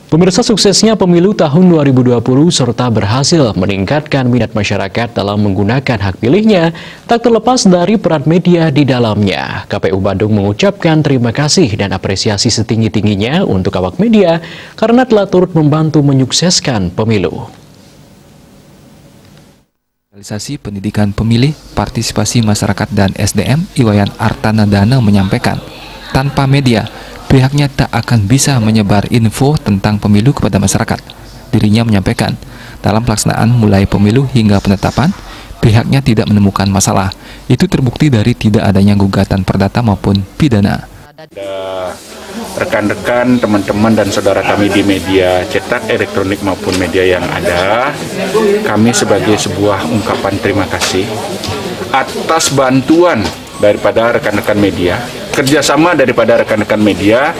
Pemirsa, suksesnya pemilu tahun 2020 serta berhasil meningkatkan minat masyarakat dalam menggunakan hak pilihnya tak terlepas dari peran media di dalamnya. KPU Bandung mengucapkan terima kasih dan apresiasi setinggi-tingginya untuk awak media karena telah turut membantu menyukseskan pemilu. Realisasi pendidikan pemilih, partisipasi masyarakat dan SDM, Iwayan Artanadana menyampaikan, tanpa media, pihaknya tak akan bisa menyebar info tentang pemilu kepada masyarakat. Dirinya menyampaikan, dalam pelaksanaan mulai pemilu hingga penetapan, pihaknya tidak menemukan masalah. Itu terbukti dari tidak adanya gugatan perdata maupun pidana. Ada rekan-rekan, teman-teman dan saudara kami di media cetak, elektronik maupun media yang ada, kami sebagai sebuah ungkapan terima kasih atas bantuan daripada rekan-rekan media, kerjasama daripada rekan-rekan media.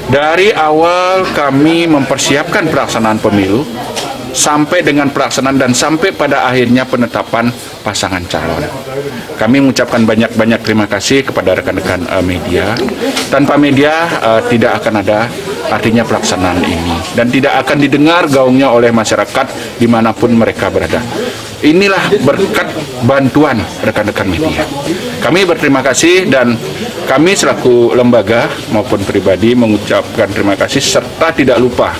Dari awal kami mempersiapkan pelaksanaan pemilu sampai dengan pelaksanaan dan sampai pada akhirnya penetapan pasangan calon. Kami mengucapkan banyak-banyak terima kasih kepada rekan-rekan media. Tanpa media tidak akan ada artinya pelaksanaan ini dan tidak akan didengar gaungnya oleh masyarakat dimanapun mereka berada. Inilah berkat bantuan rekan-rekan media. Kami berterima kasih dan kami selaku lembaga maupun pribadi mengucapkan terima kasih serta tidak lupa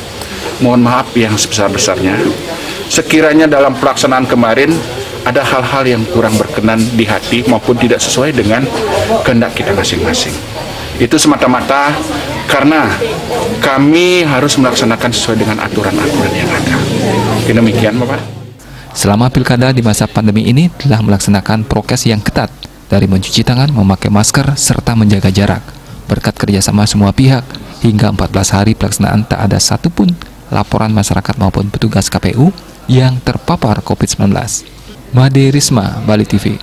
mohon maaf yang sebesar-besarnya sekiranya dalam pelaksanaan kemarin ada hal-hal yang kurang berkenan di hati maupun tidak sesuai dengan kehendak kita masing-masing. Itu semata-mata karena kami harus melaksanakan sesuai dengan aturan-aturan yang ada. Demikian, Bapak. Selama pilkada di masa pandemi ini telah melaksanakan prokes yang ketat, dari mencuci tangan, memakai masker, serta menjaga jarak. Berkat kerjasama semua pihak, hingga 14 hari pelaksanaan tak ada satupun laporan masyarakat maupun petugas KPU yang terpapar COVID-19. Made Risma, Bali TV.